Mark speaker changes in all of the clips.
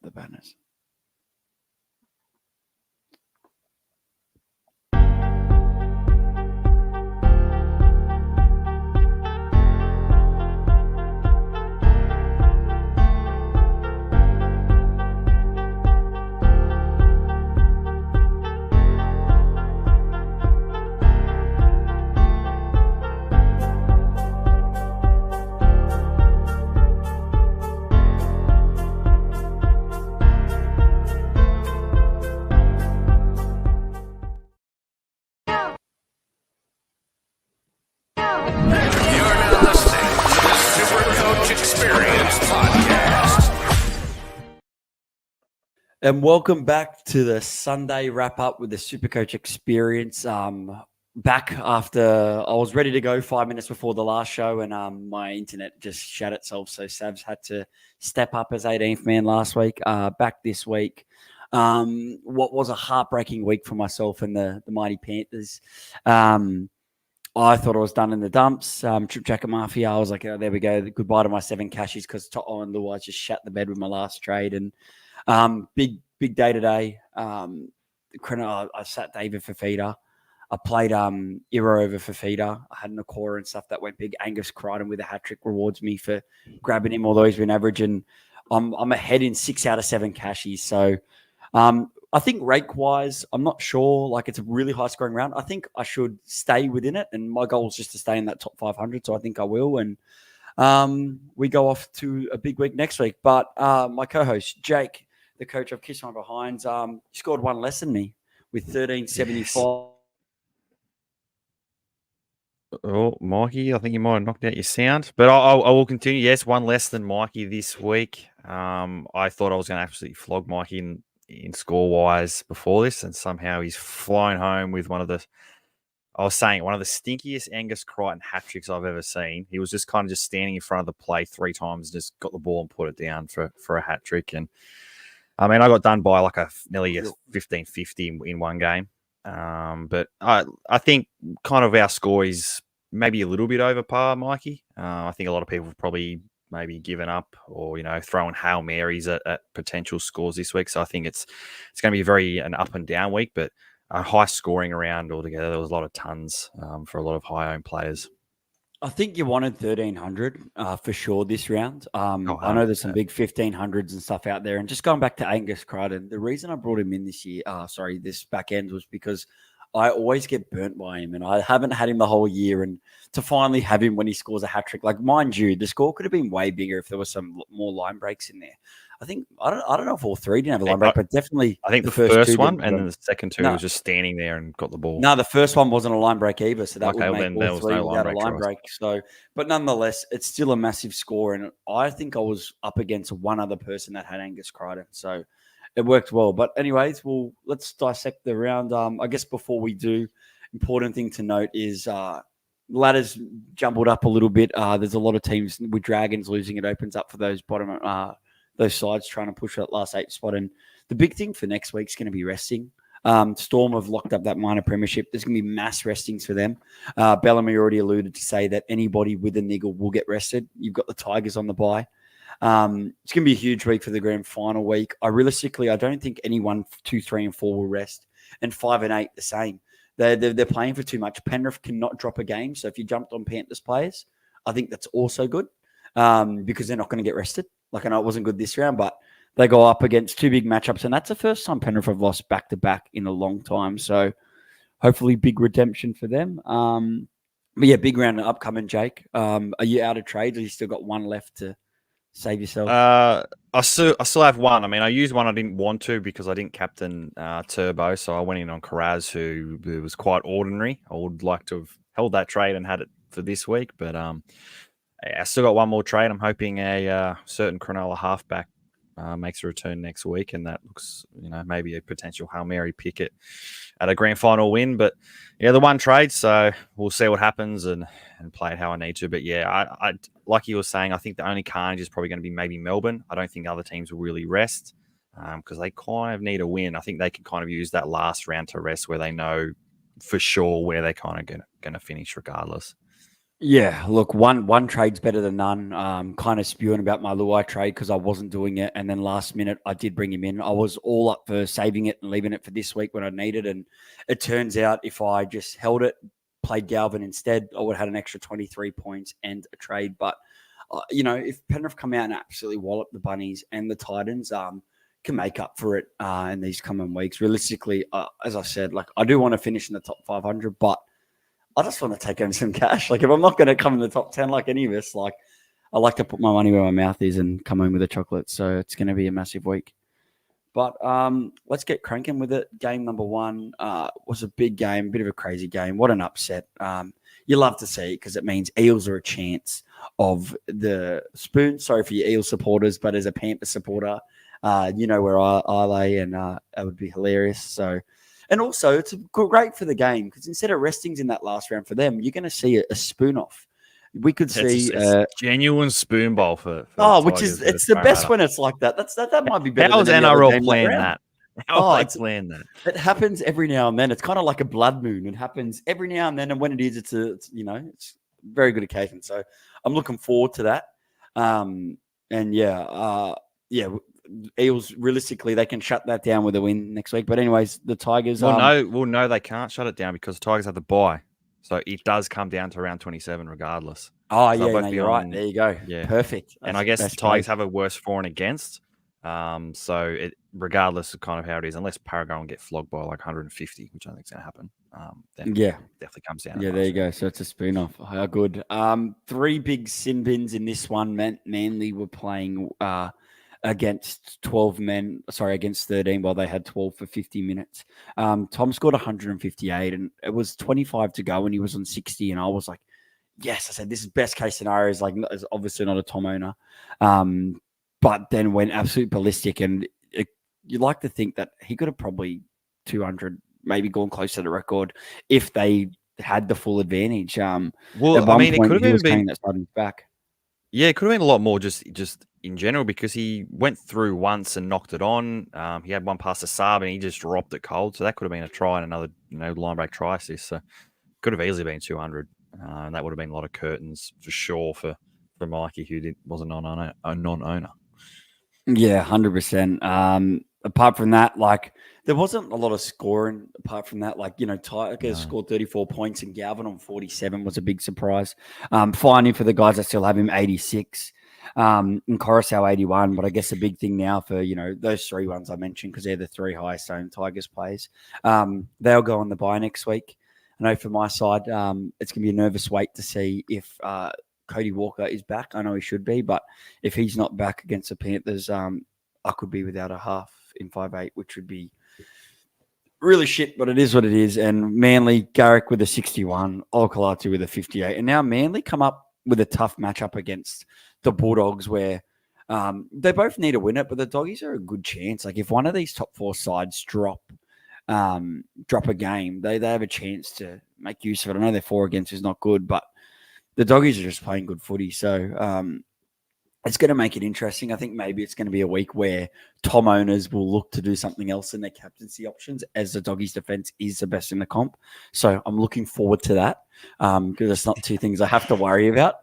Speaker 1: the banners. And welcome back to the Sunday wrap-up with the SuperCoach Experience. Back after I was ready to go 5 minutes before the last show, and my internet just shut itself. So Savs had to step up as 18th man last week. Back this week. What was a heartbreaking week for myself and the mighty Panthers. I thought I was done in the dumps. Trip Jacket Mafia, I was like, oh, there we go. Goodbye to my 7 cashies because I just shut the bed with my last trade. And big day today. I sat David for feeder. I played Iro over for feeder. I had Nakora and stuff that went big. Angus Crichton with a hat trick rewards me for grabbing him, although he's been average. And I'm ahead in 6 out of 7 cashies. So I think rake-wise, I'm not sure. Like, it's a really high-scoring round. I think I should stay within it, and my goal is just to stay in that top 500, so I think I will. And we go off to a big week next week. But my co-host, Jake, the coach of Kiss My Behinds, scored one less than me with 1375.
Speaker 2: Oh, Mikey, I think you might have knocked out your sound. But I will continue. Yes, one less than Mikey this week. I thought I was going to absolutely flog Mikey in score-wise before this, and somehow he's flown home with one of the stinkiest Angus Crichton hat-tricks I've ever seen. He was just kind of just standing in front of the play 3 times, and just got the ball and put it down for a hat-trick. And I mean, I got done by like nearly a 15-50 in one game. But I think kind of our score is maybe a little bit over par, Mikey. I think a lot of people have probably maybe given up or, throwing Hail Marys at potential scores this week. So I think it's going to be an up and down week, but a high scoring around altogether. There was a lot of tons for a lot of high-owned players.
Speaker 1: I think you wanted 1,300 for sure this round. I know there's some big 1,500s and stuff out there. And just going back to Angus Crichton, the reason I brought him in this back end was because I always get burnt by him, and I haven't had him the whole year. And to finally have him when he scores a hat trick, like, mind you, the score could have been way bigger if there was some more line breaks in there. I think I don't know if all 3 didn't have a line break, but definitely
Speaker 2: I think the first one and then the second 2 was just standing there and got the ball.
Speaker 1: No, the first one wasn't a line break either, so that would make all 3
Speaker 2: no
Speaker 1: without a line break. So, but nonetheless, it's still a massive score, and I think I was up against one other person that had Angus Crichton, so it worked well. But anyways, let's dissect the round. I guess before we do, important thing to note is ladders jumbled up a little bit. There's a lot of teams with Dragons losing. It opens up for those bottom those sides trying to push that last 8 spot. And the big thing for next week is going to be resting. Storm have locked up that minor premiership. There's going to be mass restings for them. Bellamy already alluded to say that anybody with a niggle will get rested. You've got the Tigers on the bye. It's going to be a huge week for the grand final week. I don't think anyone 2, 3, and 4 will rest. And 5 and 8 the same. They're playing for too much. Penrith cannot drop a game. So if you jumped on Panthers players, I think that's also good because they're not going to get rested. Like, I know it wasn't good this round, but they go up against 2 big matchups, and that's the first time Penrith have lost back-to-back in a long time. So hopefully big redemption for them. But yeah, big round upcoming, Jake. Are you out of trades, or you still got one left to save yourself?
Speaker 2: I still have one. I mean, I used one I didn't want to because I didn't captain Turbo, so I went in on Karaz, who was quite ordinary. I would like to have held that trade and had it for this week, but I still got one more trade. I'm hoping a certain Cronulla halfback makes a return next week, and that looks, maybe a potential Hail Mary pick at a grand final win. But yeah, the one trade, so we'll see what happens and play it how I need to. But yeah, I like you were saying, I think the only carnage is probably going to be maybe Melbourne. I don't think other teams will really rest because they kind of need a win. I think they can kind of use that last round to rest where they know for sure where they kind of going to finish regardless.
Speaker 1: Yeah, look, one trade's better than none. Kind of spewing about my Luai trade because I wasn't doing it, and then last minute I did bring him in. I was all up for saving it and leaving it for this week when I needed, and it turns out if I just held it, played Galvin instead, I would have had an extra 23 points and a trade. But if Penrith come out and absolutely wallop the Bunnies and the Titans, can make up for it in these coming weeks. Realistically, as I said, like I do want to finish in the top 500, but I just want to take home some cash. Like if I'm not going to come in the top 10 like any of us, like I like to put my money where my mouth is and come home with a chocolate. So it's going to be a massive week. But let's get cranking with it. Game number one was a big game, bit of a crazy game. What an upset. You love to see it because it means Eels are a chance of the spoon. Sorry for your Eels supporters, but as a Panther supporter, you know where I lay, and it would be hilarious. So, and also it's great for the game because instead of restings in that last round for them, you're going to see a spoon off. We could see
Speaker 2: a genuine spoon bowl for
Speaker 1: which is it's the best when it's like that. That might be better.
Speaker 2: How was
Speaker 1: than any other
Speaker 2: NRL
Speaker 1: game
Speaker 2: playing that? How
Speaker 1: it's
Speaker 2: playing that?
Speaker 1: It happens every now and then. It's kind of like a blood moon. It happens every now and then, and when it is, it's a very good occasion. So I'm looking forward to that. Eels realistically they can shut that down with a win next week. But anyways, the Tigers.
Speaker 2: No, they can't shut it down because the Tigers have the bye, so it does come down to round 27 regardless.
Speaker 1: Oh yeah, you're right. There you go.
Speaker 2: Yeah,
Speaker 1: perfect.
Speaker 2: And I guess the Tigers have a worse for and against. So it regardless of kind of how it is, unless Paragon get flogged by like 150, which I think is going to happen. Then it definitely comes down.
Speaker 1: Yeah, there you go. So it's a spoon off. How good. 3 big sin bins in this one. Manly were playing against 12 men. Sorry, against 13 while they had 12 for 50 minutes. Tom scored 158 and it was 25 to go and he was on 60 and I was like, yes, I said, this is best case scenario. Is like, it's obviously not a Tom owner. But then went absolute ballistic and you'd like to think that he could have probably 200, maybe gone close to the record if they had the full advantage. At one point, it could have been that starting back.
Speaker 2: Yeah, it could have been a lot more just in general because he went through once and knocked it on. He had one past the sub and he just dropped it cold. So that could have been a try and another line break try assist. So could have easily been 200. And that would have been a lot of curtains for sure for Mikey, who wasn't a non-owner.
Speaker 1: Yeah, 100%. Apart from that, like there wasn't a lot of scoring. Apart from that, like Tigers scored 34 points and Galvin on 47 was a big surprise. Finding for the guys that still have him 86, and Coruscant 81. But I guess the big thing now for those 3 ones I mentioned because they're the 3 highest owned Tigers players. They'll go on the bye next week. I know for my side, it's going to be a nervous wait to see if Cody Walker is back. I know he should be, but if he's not back against the Panthers, I could be without a half in 5'8", which would be really shit, but it is what it is. And Manly, Garrick with a 61, Olkalatu with a 58. And now Manly come up with a tough matchup against the Bulldogs where they both need to win it, but the Doggies are a good chance. Like if one of these top 4 sides drop a game, they have a chance to make use of it. I know their 4 against is not good, but the Doggies are just playing good footy. So it's going to make it interesting. I think maybe it's going to be a week where Tom owners will look to do something else in their captaincy options as the Doggies defense is the best in the comp. So I'm looking forward to that because it's not 2 things I have to worry about.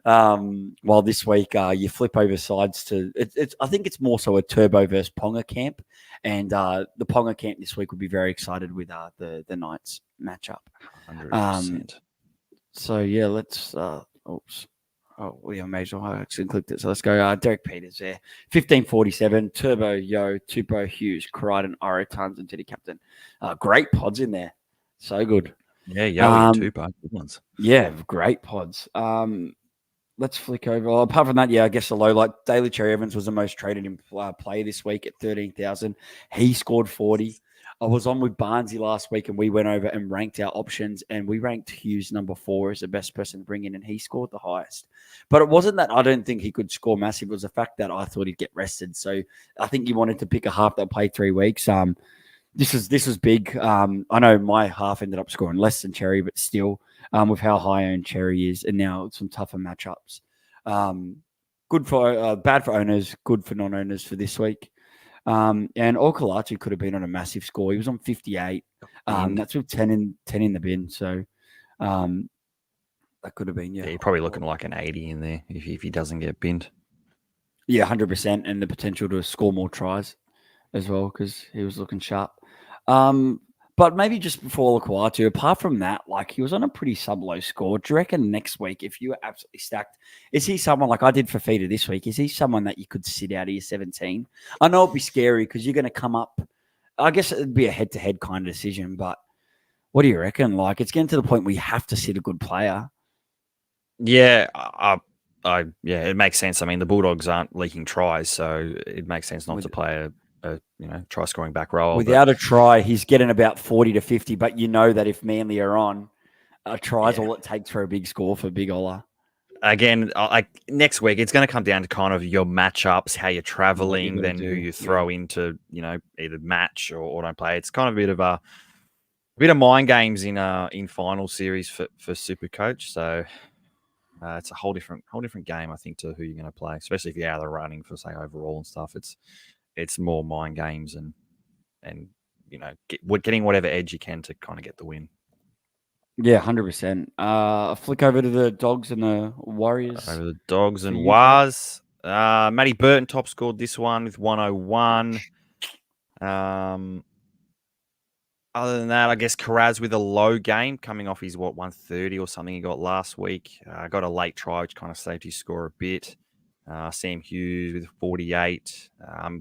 Speaker 1: While this week you flip over sides to I think it's more so a Turbo versus Ponga camp, and the Ponga camp this week will be very excited with the Knights matchup.
Speaker 2: 100%.
Speaker 1: So yeah, let's. Major. I actually clicked it. So let's go. Derek Peters there, 1547. Turbo, Yo, Tupou, Hughes, Crichton, Oro, Tons, and Teddy Captain. Great pods in there. So good.
Speaker 2: Yeah, Yo and Tupou, good ones.
Speaker 1: Yeah, great pods. Let's flick over. Apart from that, I guess the low light. Daly Cherry Evans was the most traded in play this week at 13,000. He scored 40. I was on with Barnesy last week and we went over and ranked our options and we ranked Hughes number 4 as the best person to bring in and he scored the highest. But it wasn't that I don't think he could score massive. It was the fact that I thought he'd get rested. So I think he wanted to pick a half that played 3 weeks. This was big. I know my half ended up scoring less than Cherry, but still with how high owned Cherry is and now some tougher matchups. Good for bad for owners, good for non-owners for this week. And Olkalatu could have been on a massive score. He was on 58. That's with 10 in the bin. So That could have been, yeah.
Speaker 2: Yeah, you're probably looking like an 80 in there if he doesn't get binned.
Speaker 1: Yeah, 100%, and the potential to score more tries as well because he was looking sharp. But maybe just before Lakwatu, apart from that, like he was on a pretty sub-low score. Do you reckon next week, if you were absolutely stacked, is he someone like I did for Feeder this week? Is he someone that you could sit out of your 17? I know it'd be scary because you're going to come up. I guess it'd be a head-to-head kind of decision, but what do you reckon? Like it's getting to the point where you have to sit a good player.
Speaker 2: Yeah, yeah, it makes sense. I mean, the Bulldogs aren't leaking tries, so it makes sense not to play a try scoring back rower.
Speaker 1: Without a try, he's getting about 40 to 50, but you know that if Manly are on, a try's all it takes for a big score for Big Ola.
Speaker 2: Again, like next week, it's going to come down to kind of your matchups, how you're traveling, then who you throw into, either match or don't play. It's kind of a bit of mind games in final series for SuperCoach. So it's a whole different game, I think, to who you're going to play, especially if you're out of the running for say overall and stuff. It's more mind games and getting whatever edge you can to kind of get the win.
Speaker 1: Yeah, 100%. A flick over to the Dogs and the Warriors.
Speaker 2: Over the Dogs and Wars. Matty Burton top scored this one with 101. Other than that, I guess Karaz with a low game coming off his 130 or something he got last week. Got a late try, which kind of saved his score a bit. Sam Hughes with 48.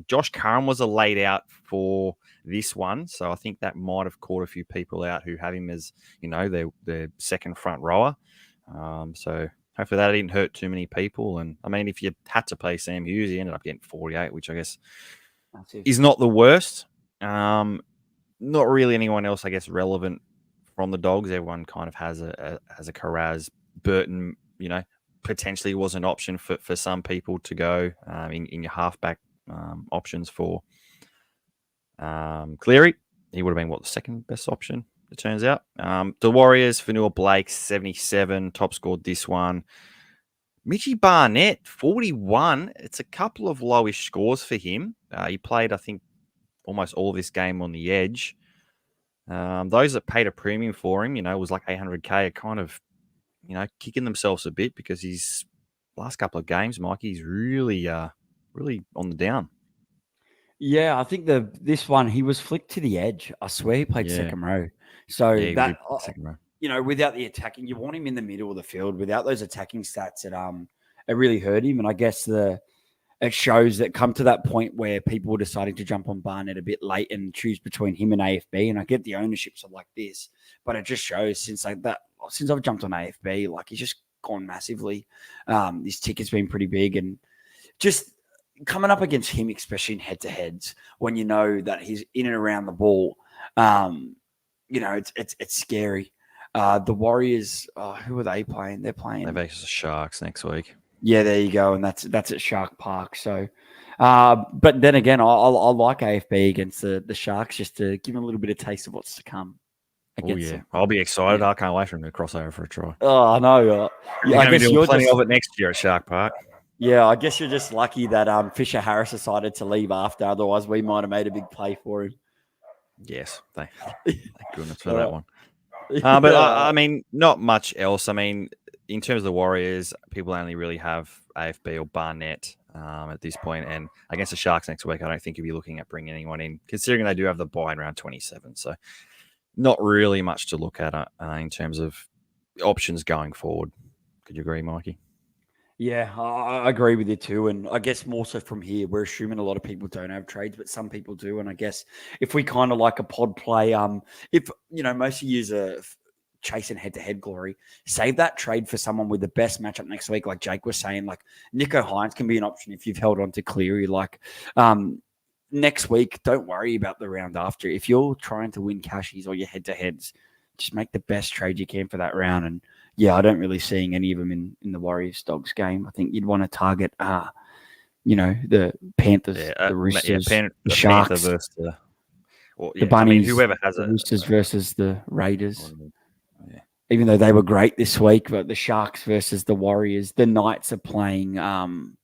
Speaker 2: Josh Curran was a late out for this one, so I think that might have caught a few people out who have him as their second front rower. So hopefully that didn't hurt too many people. And I mean, if you had to play Sam Hughes, he ended up getting 48, which I guess is not the worst. Not really anyone else, I guess, relevant from the Dogs. Everyone kind of has a Karaz. Burton, potentially was an option for some people to go in your halfback options for Cleary. He would have been, the second best option, it turns out. The Warriors, Fanua Blake, 77, top scored this one. Mitchy Barnett, 41. It's a couple of lowish scores for him. He played, I think, almost all of this game on the edge. Those that paid a premium for him, was like 800K, are kind of, kicking themselves a bit because his last couple of games, Mikey, he's really on the down.
Speaker 1: Yeah, I think this one, he was flicked to the edge. I swear he played second row. So that,
Speaker 2: second row.
Speaker 1: Without the attacking, you want him in the middle of the field. Without those attacking stats, it really hurt him. And I guess it shows that come to that point where people were deciding to jump on Barnett a bit late and choose between him and AFB. And I get the ownerships are like this, but it just shows since I've jumped on AFB, like he's just gone massively. His ticket's been pretty big, and just coming up against him, especially in head-to-heads, when you know that he's in and around the ball, it's scary. The Warriors, who are they playing? They're
Speaker 2: versus the Sharks next week.
Speaker 1: Yeah, there you go, and that's at Shark Park. So, but then again, I like AFB against the Sharks just to give them a little bit of taste of what's to come.
Speaker 2: Oh yeah, them. I'll be excited. Yeah. I can't wait for him to cross over for a try.
Speaker 1: Oh, I know.
Speaker 2: I guess you're plenty of it next year at Shark Park.
Speaker 1: Yeah, I guess you're just lucky that Fisher Harris decided to leave after. Otherwise, we might have made a big play for him.
Speaker 2: Yes, thank goodness for that one. But I mean, not much else. I mean, in terms of the Warriors, people only really have AFB or Barnett at this point. And against the Sharks next week, I don't think you'll be looking at bringing anyone in, considering they do have the bye in round 27. So not really much to look at in terms of options going forward. Could you agree, Mikey?
Speaker 1: Yeah, I agree with you too. And I guess more so from here, we're assuming a lot of people don't have trades, but some people do. And I guess if we kind of like a pod play, if, most of you are chasing head-to-head glory, save that trade for someone with the best matchup next week. Like Jake was saying, like Nico Hines can be an option if you've held on to Cleary. Like next week, don't worry about the round after. If you're trying to win cashies or your head-to-heads, just make the best trade you can for that round. And yeah, I don't really seeing any of them in the Warriors-Dogs game. I think you'd want to target, the Panthers, the Roosters, the Sharks,
Speaker 2: versus
Speaker 1: the Bunnies,
Speaker 2: whoever has
Speaker 1: the Roosters versus the Raiders. Yeah. Even though they were great this week, but the Sharks versus the Warriors. The Knights are playing the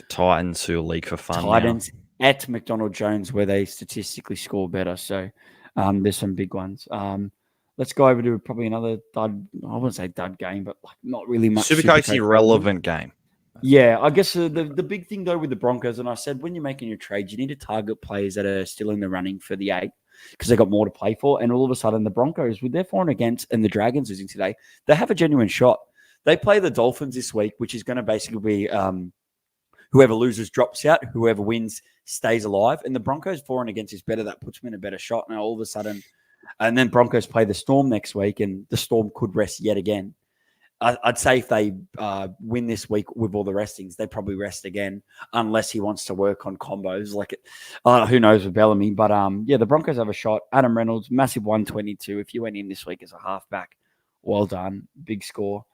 Speaker 2: Titans, who are league for fun.
Speaker 1: Titans now at McDonald Jones, where they statistically score better. So there's some big ones. Let's go over to probably another dud. I wouldn't say dud game, but like not really much.
Speaker 2: SuperCoach irrelevant game.
Speaker 1: Yeah, I guess the big thing though with the Broncos, and I said when you're making your trades, you need to target players that are still in the running for the 8 because they got more to play for. And all of a sudden, the Broncos, with their for and against, and the Dragons losing today, they have a genuine shot. They play the Dolphins this week, which is going to basically be whoever loses drops out, whoever wins stays alive. And the Broncos for and against is better. That puts them in a better shot. Now all of a sudden. And then Broncos play the Storm next week, and the Storm could rest yet again. I'd say if they win this week with all the restings, they probably rest again, unless he wants to work on combos. Like, who knows with Bellamy? But yeah, the Broncos have a shot. Adam Reynolds, massive 122. If you went in this week as a halfback, well done, big score.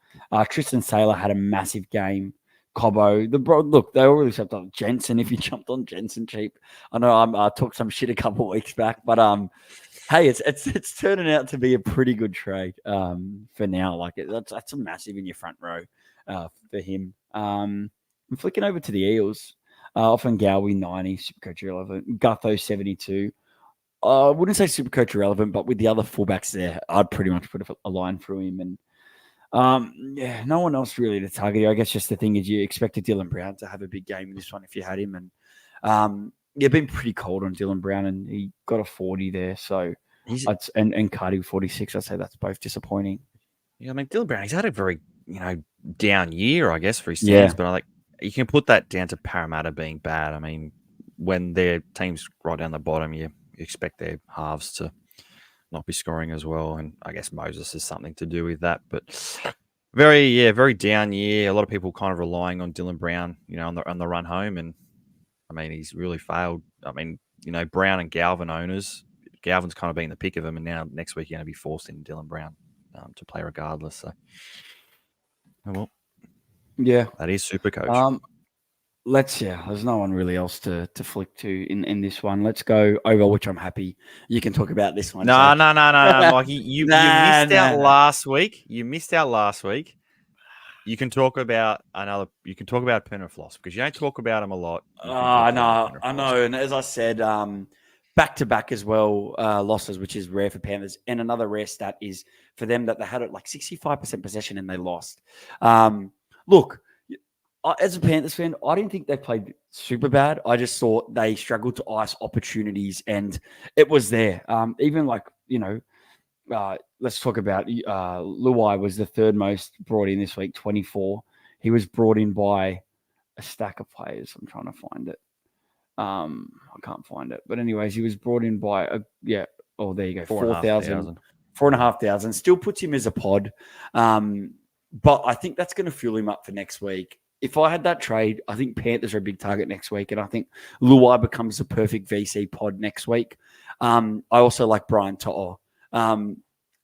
Speaker 1: Tristan Saylor had a massive game. Cobbo, look, they already jumped on Jensen. If you jumped on Jensen cheap, I know I talked some shit a couple of weeks back, but hey, it's turning out to be a pretty good trade for now. Like that's a massive in your front row for him. I'm flicking over to the Eels. Often Gowie 90, Supercoach irrelevant. Gutho 72. I wouldn't say Supercoach irrelevant, but with the other fullbacks there, I'd pretty much put a line through him. And yeah, no one else really to target. I guess just the thing is you expected Dylan Brown to have a big game in this one if you had him. And yeah, been pretty cold on Dylan Brown, and he got a 40 there. So, and Cardi 46. I'd say that's both disappointing.
Speaker 2: Yeah, I mean Dylan Brown, he's had a very down year, I guess, for his teams. But like you can put that down to Parramatta being bad. I mean, when their teams right down the bottom, you expect their halves to not be scoring as well, and I guess Moses has something to do with that. But very down year. A lot of people kind of relying on Dylan Brown, on the run home, and I mean he's really failed. I mean, Brown and Galvin owners, Galvin's kind of been the pick of them, and now next week you're going to be forcing Dylan Brown to play regardless. So, well,
Speaker 1: yeah,
Speaker 2: that is SuperCoach.
Speaker 1: There's no one really else to flick to in this one. Let's go over, which I'm happy you can talk about this one.
Speaker 2: No, Mikey, you missed out last week. You missed out last week. You can talk about You can talk about Penrith loss because you don't talk about them a lot.
Speaker 1: I know. And as I said, back to back as well, losses, which is rare for Panthers. And another rare stat is for them that they had it like 65% possession and they lost. Look. As a Panthers fan, I didn't think they played super bad. I just thought they struggled to ice opportunities, and it was there. Even like, let's talk about Luai was the third most brought in this week, 24. He was brought in by a stack of players. I'm trying to find it. I can't find it. But anyways, he was brought in by, there you go, 4,000. 4,500. Still puts him as a pod. But I think that's going to fuel him up for next week. If I had that trade, I think Panthers are a big target next week, and I think Luai becomes a perfect VC pod next week. I also like Brian To'o.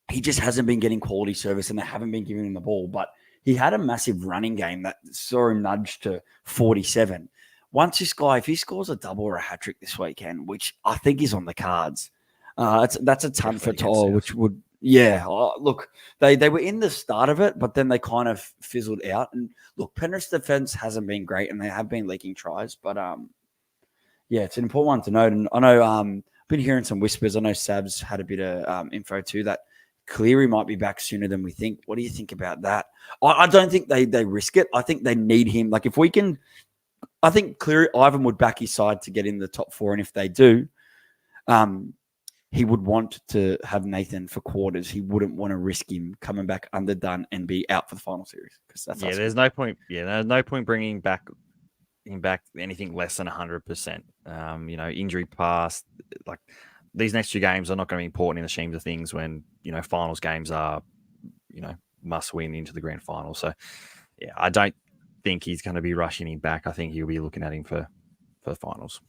Speaker 1: He just hasn't been getting quality service, and they haven't been giving him the ball. But he had a massive running game that saw him nudge to 47. Once this guy, if he scores a double or a hat trick this weekend, which I think is on the cards, that's a ton for To'o, which would. Yeah, look, they were in the start of it, but then they kind of fizzled out. And look, Penrith's defense hasn't been great, and they have been leaking tries. But yeah, it's an important one to note. And I know I've been hearing some whispers. I know Sabs had a bit of info too that Cleary might be back sooner than we think. What do you think about that? I don't think they risk it. I think they need him. Like if we can, I think Cleary, Ivan would back his side to get in the top 4, and if they do, he would want to have Nathan for quarters. He wouldn't want to risk him coming back underdone and be out for the final series.
Speaker 2: There's no point. Yeah, there's no point bringing him back anything less than 100%. Injury past, like these next 2 games are not going to be important in the scheme of things when finals games are must win into the grand final. So yeah, I don't think he's going to be rushing him back. I think he'll be looking at him for the finals.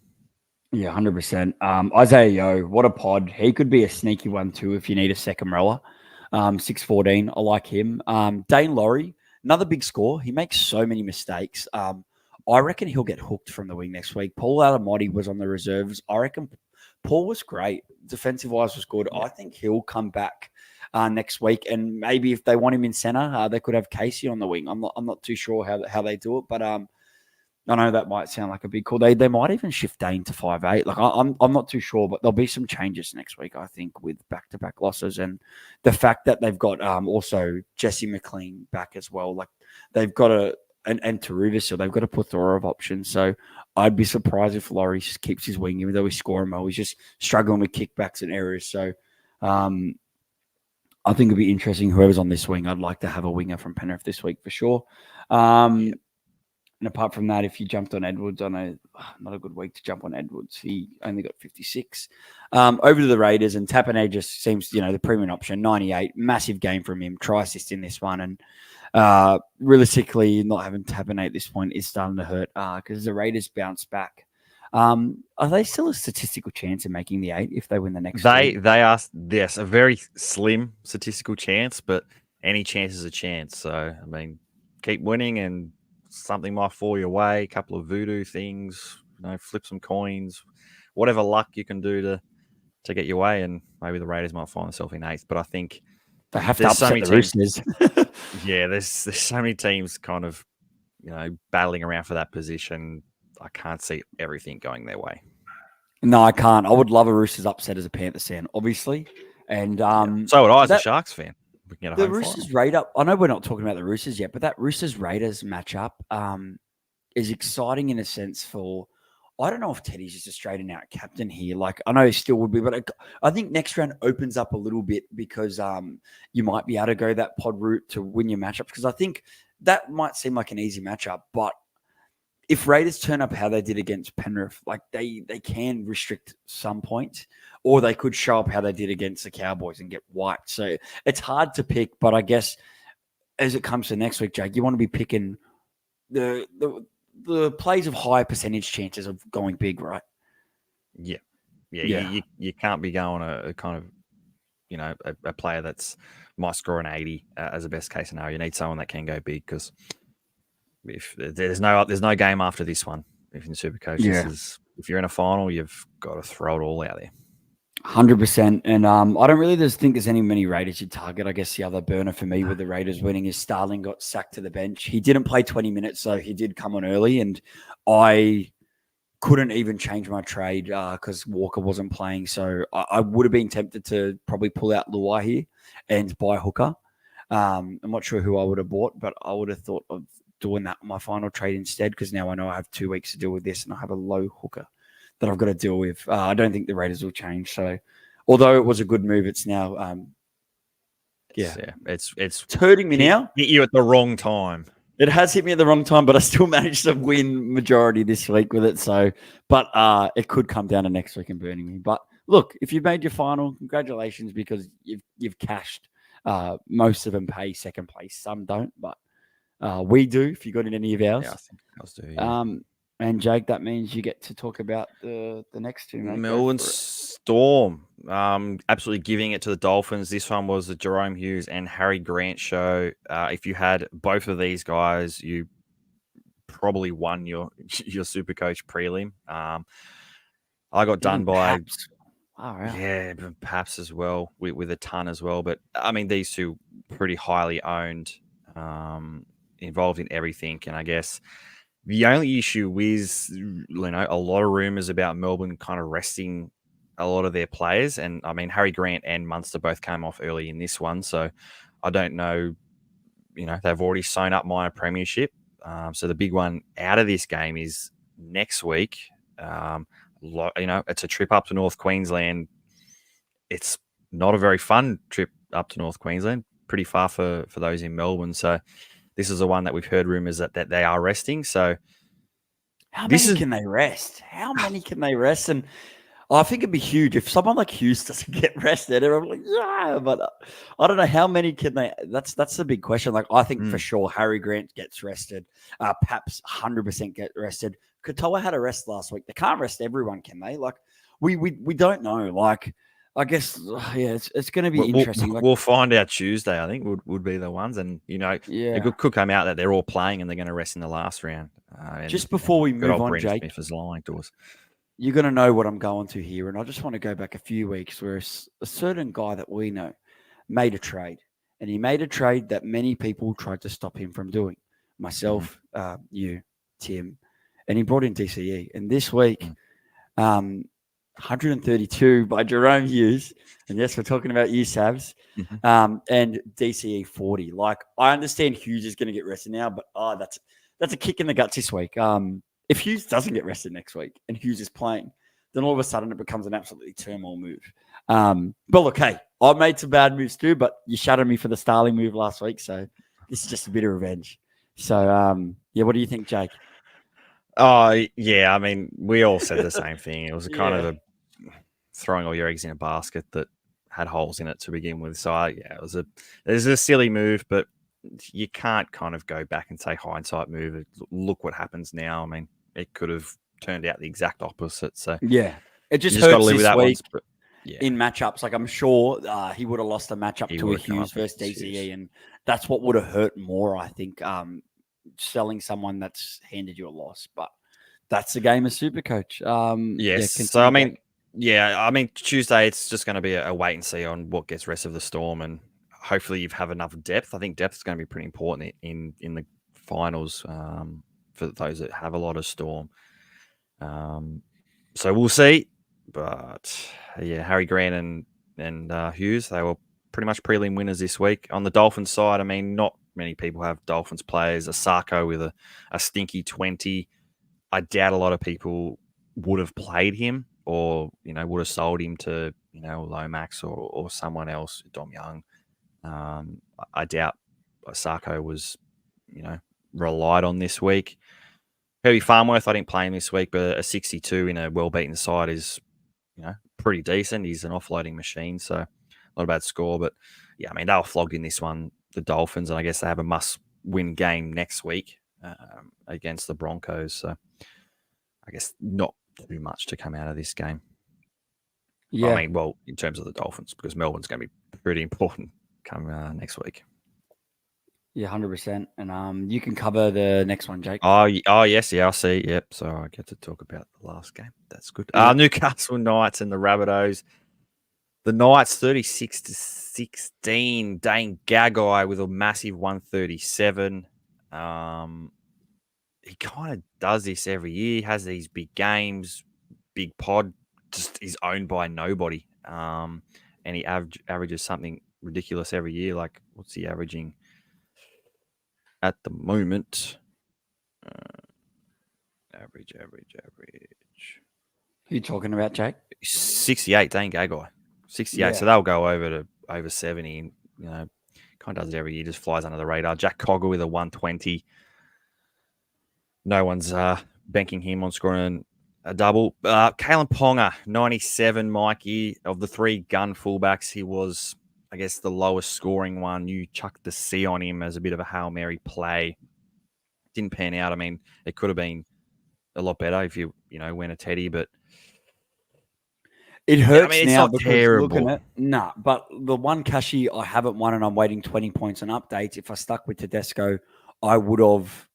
Speaker 1: Yeah, 100%. Isaiah Yeo, what a pod. He could be a sneaky one too if you need a second rower. 6'14", I like him. Dane Laurie, another big score. He makes so many mistakes. I reckon he'll get hooked from the wing next week. Paul Alamotti was on the reserves. I reckon Paul was great. Defensive-wise was good. Yeah. I think he'll come back next week, and maybe if they want him in center, they could have Casey on the wing. I'm not too sure how they do it, but I know that might sound like a big call. They might even shift Dane to 5'8". Like I'm not too sure, but there'll be some changes next week, I think, with back-to-back losses and the fact that they've got also Jesse McLean back as well. Like they've got and Taruva, so they've got a plethora of options. So I'd be surprised if Laurie just keeps his wing, even though he's scoring well. He's just struggling with kickbacks and errors. So I think it'd be interesting. Whoever's on this wing, I'd like to have a winger from Penrith this week for sure. And apart from that, if you jumped on Edwards, I know not a good week to jump on Edwards. He only got 56. Over to the Raiders, and Tapane just seems, the premium option, 98. Massive game from him. Try assist in this one. And realistically, not having Tapane at this point is starting to hurt because the Raiders bounce back. Are they still a statistical chance of making the 8 if they win the next two?
Speaker 2: They are, yes, a very slim statistical chance, but any chance is a chance. So, I mean, keep winning and something might fall your way, a couple of voodoo things, flip some coins, whatever luck you can do to get your way, and maybe the Raiders might find themselves in 8th. But I think
Speaker 1: they have to upset the Roosters.
Speaker 2: Yeah, there's so many teams kind of, battling around for that position. I can't see everything going their way.
Speaker 1: No, I can't. I would love a Roosters upset as a Panthers fan, obviously. And
Speaker 2: so would I as a Sharks fan. We can get
Speaker 1: the Roosters Raiders. I know we're not talking about the Roosters yet, but that Roosters Raiders matchup is exciting in a sense for. I don't know if Teddy's just a straight and out captain here. Like I know he still would be, but I think next round opens up a little bit because you might be able to go that pod route to win your matchups. Because I think that might seem like an easy matchup, but if Raiders turn up how they did against Penrith, like they can restrict some points, or they could show up how they did against the Cowboys and get wiped. So it's hard to pick, but I guess as it comes to next week, Jake, you want to be picking the plays of high percentage chances of going big, right?
Speaker 2: Yeah. You can't be going a kind of, a player that's might score an 80 as a best case scenario. You need someone that can go big because if there's no game after this one. If in SuperCoach, if you're in a final, you've got to throw it all out there.
Speaker 1: 100%. And I don't really think there's many Raiders you target. I guess the other burner for me with the Raiders winning is Starling got sacked to the bench. He didn't play 20 minutes, so he did come on early, and I couldn't even change my trade because Walker wasn't playing. So I would have been tempted to probably pull out Luai here and buy Hooker. I'm not sure who I would have bought, but I would have thought of doing that on my final trade instead because now I know I have 2 weeks to deal with this and I have a low Hooker that I've got to deal with. I don't think the Raiders will change. So although it was a good move, it's now
Speaker 2: it's
Speaker 1: hurting me now.
Speaker 2: Hit you at the wrong time.
Speaker 1: It has hit me at the wrong time, but I still managed to win majority this week with it. So, but it could come down to next week and burning me. But look, if you made your final, congratulations because you've cashed. Most of them pay second place, some don't, but we do. If you got in any of ours,
Speaker 2: I think ours do. Yeah.
Speaker 1: And Jake, that means you get to talk about the next two. Mate.
Speaker 2: Melbourne Storm, absolutely giving it to the Dolphins. This one was the Jerome Hughes and Harry Grant show. If you had both of these guys, you probably won your SuperCoach prelim. I got done by
Speaker 1: Paps. Oh, right.
Speaker 2: Yeah, Paps as well with a ton as well. But I mean, these two pretty highly owned, involved in everything, and I guess. The only issue is, a lot of rumors about Melbourne kind of resting a lot of their players. And, I mean, Harry Grant and Munster both came off early in this one. So, I don't know, they've already sewn up my premiership. So, the big one out of this game is next week. It's a trip up to North Queensland. It's not a very fun trip up to North Queensland. Pretty far for those in Melbourne. So, this is the one that we've heard rumors that they are resting. So,
Speaker 1: how many can they rest? How many can they rest? And I think it'd be huge if someone like Hughes doesn't get rested. Everyone's like, yeah, but I don't know how many can they. That's the big question. Like, I think for sure Harry Grant gets rested. Paps 100% get rested. Katoa had a rest last week. They can't rest everyone, can they? Like, we don't know. Like. I guess, it's going to be interesting.
Speaker 2: We'll find out Tuesday, I think, would be the ones. And, it could come out that they're all playing and they're going to rest in the last round.
Speaker 1: Just before we move on, Jake,
Speaker 2: Smith is lying to us.
Speaker 1: You're going to know what I'm going to here. And I just want to go back a few weeks where a certain guy that we know made a trade. And he made a trade that many people tried to stop him from doing. Myself, you, Tim. and he brought in DCE. And this week, 132 by Jerome Hughes. And yes, we're talking about you, Savs. And DCE 40. Like, I understand Hughes is going to get rested now, but that's a kick in the guts this week. If Hughes doesn't get rested next week and Hughes is playing, then all of a sudden it becomes an absolutely turmoil move. But look, hey, I made some bad moves too, but you shadowed me for the Starling move last week, so this is just a bit of revenge. So, what do you think, Jake?
Speaker 2: Oh, yeah, I mean, we all said the same thing. It was kind of a throwing all your eggs in a basket that had holes in it to begin with. So, it was a silly move, but you can't kind of go back and say hindsight move. Look what happens now. I mean, it could have turned out the exact opposite. So
Speaker 1: it just
Speaker 2: got to
Speaker 1: hurts
Speaker 2: live with
Speaker 1: this
Speaker 2: that
Speaker 1: week
Speaker 2: one.
Speaker 1: in matchups. Like, I'm sure he would have lost a matchup to a Hughes versus DCE, and that's what would have hurt more, I think, selling someone that's handed you a loss. But that's the game of SuperCoach.
Speaker 2: Yes. So, I mean, Tuesday, it's just going to be a wait and see on what gets rest of the Storm, and hopefully you have enough depth. I think depth is going to be pretty important in the finals for those that have a lot of Storm. So we'll see. But Harry Grant and Hughes, they were pretty much prelim winners this week. On the Dolphins side, I mean, not many people have Dolphins players. Asako with a stinky 20. I doubt a lot of people would have played him or, would have sold him to, Lomax or someone else, Dom Young. I doubt Asako was, relied on this week. Herbie Farmworth, I didn't play him this week, but a 62 in a well-beaten side is, pretty decent. He's an offloading machine, so not a bad score. But, I mean, they were flogged in this one, the Dolphins, and I guess they have a must-win game next week against the Broncos. So I guess not too much to come out of this game. Yeah. I mean, well, in terms of the Dolphins, because Melbourne's going to be pretty important come next week.
Speaker 1: Yeah, 100%. And you can cover the next one, Jake.
Speaker 2: Oh yes, I see. Yep. So I get to talk about the last game. That's good. Newcastle Knights and the Rabbitohs. The Knights 36-16. Dane Gagai with a massive 137. He kind of does this every year. He has these big games, big pod, just is owned by nobody. And he averages something ridiculous every year. Like, what's he averaging at the moment? Average.
Speaker 1: Who are you talking about, Jake?
Speaker 2: 68, Dane Gagai. 68. Yeah. So they'll go over 70. And, kind of does it every year. Just flies under the radar. Jack Cogger with a 120. No one's banking him on scoring a double. Kalen Ponga, 97, Mikey. Of the three gun fullbacks, he was, I guess, the lowest scoring one. You chucked the C on him as a bit of a Hail Mary play. Didn't pan out. I mean, it could have been a lot better if you win a teddy, but
Speaker 1: it hurts
Speaker 2: it's
Speaker 1: now
Speaker 2: not
Speaker 1: because
Speaker 2: terrible.
Speaker 1: Looking at but the one Kashi I haven't won and I'm waiting 20 points on updates. If I stuck with Tedesco, I would have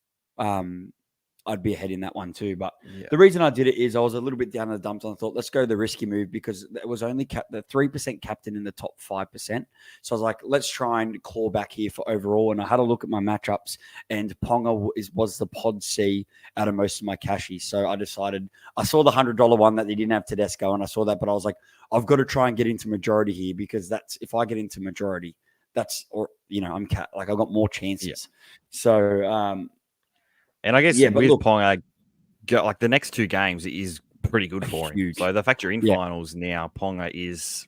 Speaker 1: I'd be ahead in that one too. But the reason I did it is I was a little bit down in the dumps and I thought, let's go the risky move because it was only the 3% captain in the top 5%. So I was like, let's try and claw back here for overall. And I had a look at my matchups and Ponga was the pod C out of most of my cashies. So I decided, I saw the $100 one that they didn't have Tedesco and I saw that, but I was like, I've got to try and get into majority here because if I get into majority, I'm I've got more chances. Yeah. So,
Speaker 2: and I guess with Ponga, like the next two games is pretty good for him. So the fact you're in finals now, Ponga is,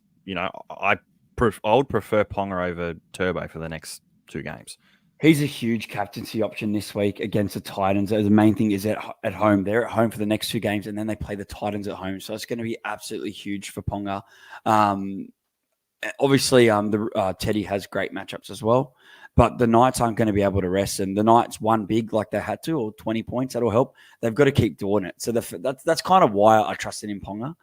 Speaker 2: I would prefer Ponga over Turbo for the next two games.
Speaker 1: He's a huge captaincy option this week against the Titans. The main thing is at home. They're at home for the next two games, and then they play the Titans at home. So it's going to be absolutely huge for Ponga. Obviously, the Teddy has great matchups as well. But the Knights aren't going to be able to rest. And the Knights won big like they had to, or 20 points. That'll help. They've got to keep doing it. So that's kind of why I trusted in Ponga.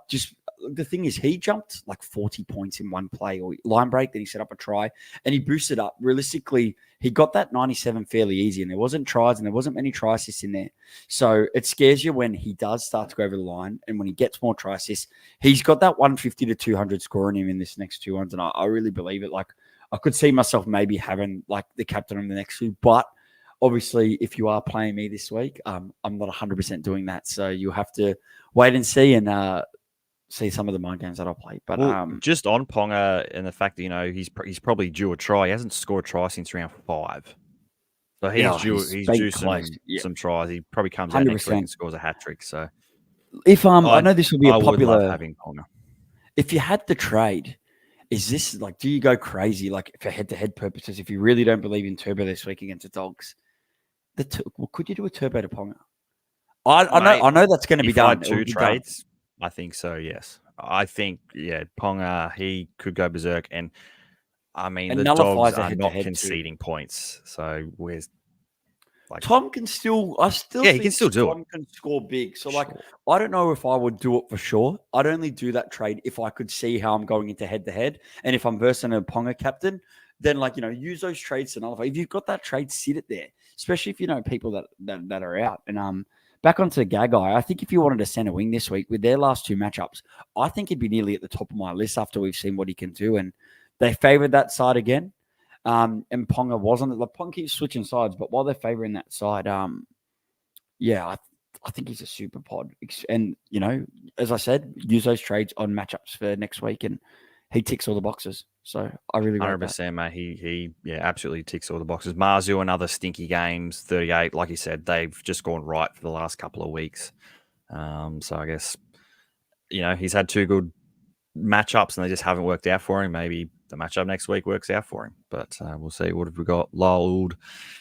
Speaker 1: Just the thing is, he jumped like 40 points in one play or line break. Then he set up a try and he boosted up. Realistically, he got that 97 fairly easy. And there wasn't tries and there wasn't many try assists in there. So it scares you when he does start to go over the line. And when he gets more try assists, he's got that 150 to 200 score in him in this next two ones. And I really believe it. Like, I could see myself maybe having like the captain on the next two, but obviously, if you are playing me this week, I'm not 100% doing that. So you'll have to wait and see and see some of the mind games that I'll play. But
Speaker 2: just on Ponga and the fact that he's probably due a try. He hasn't scored a try since round 5. So he's due some tries. He probably comes out next week and scores a hat trick. So
Speaker 1: if I know this will be a popular.
Speaker 2: Would love having Ponga.
Speaker 1: If you had the trade, is this like? Do you go crazy like for head-to-head purposes? If you really don't believe in Turbo this week against the Dogs, could you do a Turbo to Ponga? I know that's going to be done.
Speaker 2: If I had 2 trades, I think so. Yes, I think Ponga he could go berserk, and I mean the Dogs are not conceding points. So where's
Speaker 1: Tom can still. He can still do it. Tom can score big. So I don't know if I would do it for sure. I'd only do that trade if I could see how I'm going into head-to-head, and if I'm versing a Ponga captain, then use those trades to nullify. If you've got that trade, sit it there. Especially if you know people that are out. And back onto Gagai, I think if you wanted a centre wing this week with their last 2 matchups, I think he'd be nearly at the top of my list after we've seen what he can do. And they favoured that side again. And Ponga wasn't. The Ponga keeps switching sides, but while they're favouring that side, I think he's a super pod. And, as I said, use those trades on matchups for next week, and he ticks all the boxes. So I really like
Speaker 2: 100%, mate. He absolutely ticks all the boxes. Marzu and other stinky games, 38. Like you said, they've just gone right for the last couple of weeks. So I guess, he's had 2 good matchups and they just haven't worked out for him. Maybe the matchup next week works out for him, but we'll see. What have we got? Lold.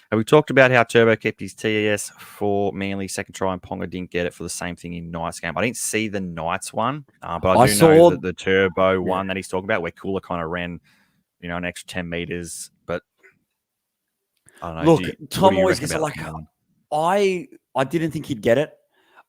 Speaker 2: And we talked about how Turbo kept his TES for Manly second try and Ponga didn't get it for the same thing in Knights game. I didn't see the Knights one, but I do know that the Turbo one that he's talking about where Cooler kind of ran, an extra 10 meters. But I don't know.
Speaker 1: Look, Tom always gets I didn't think he'd get it.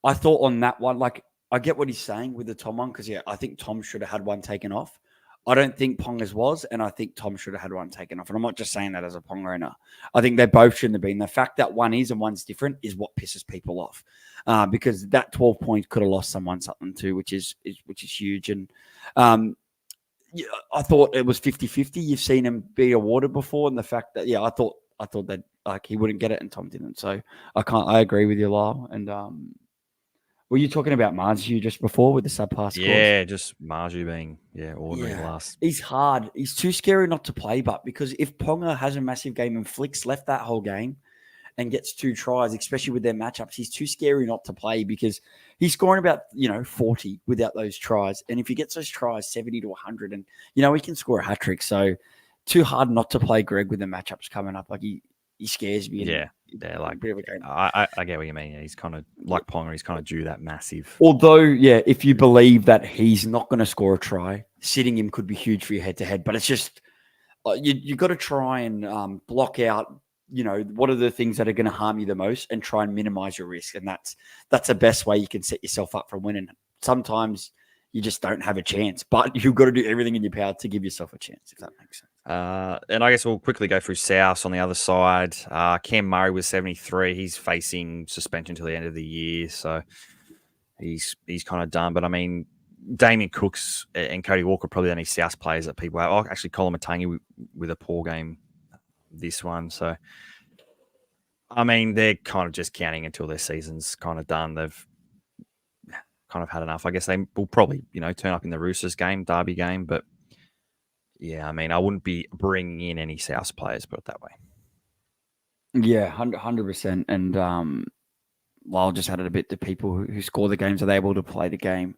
Speaker 1: I thought on that one, I get what he's saying with the Tom one because I think Tom should have had one taken off. I don't think Ponga's was, and I think Tom should have had one taken off. And I'm not just saying that as a Ponga owner. I think they both shouldn't have been. The fact that one is and one's different is what pisses people off, because that 12 points could have lost someone something too, which is huge. And I thought it was 50-50. You've seen him be awarded before, and the fact that I thought that he wouldn't get it and Tom didn't. So I agree with you, Lyle. And were you talking about Marju just before with the subpar scores?
Speaker 2: Yeah, just Marju being ordinary last.
Speaker 1: He's hard. He's too scary not to play, but because if Ponga has a massive game and Flick's left that whole game and gets 2 tries, especially with their matchups, he's too scary not to play because he's scoring about 40 without those tries. And if he gets those tries 70 to 100, and he can score a hat trick. So too hard not to play Greg with the matchups coming up. He scares me.
Speaker 2: Yeah, I get what you mean. He's kind of like Ponga. He's kind of due that massive.
Speaker 1: Although, if you believe that he's not going to score a try, sitting him could be huge for your head-to-head. But it's just you got to try and block out. What are the things that are going to harm you the most, and try and minimize your risk. And that's the best way you can set yourself up for winning. Sometimes you just don't have a chance, but you've got to do everything in your power to give yourself a chance, if that makes sense.
Speaker 2: And I guess we'll quickly go through South on the other side. Cam Murray was 73. He's facing suspension till the end of the year, so he's kind of done. But I mean, Damien Cooks and Cody Walker probably the only South players that people have. Oh, actually, Colin Matangi with a poor game this one. So, I mean, they're kind of just counting until their season's kind of done. They've kind of had enough. I guess they will probably, turn up in the Roosters game, Derby game. But, yeah, I mean, I wouldn't be bringing in any South players, put it that way.
Speaker 1: Yeah, 100%. And Lyle just added a bit to people who score the games. Are they able to play the game?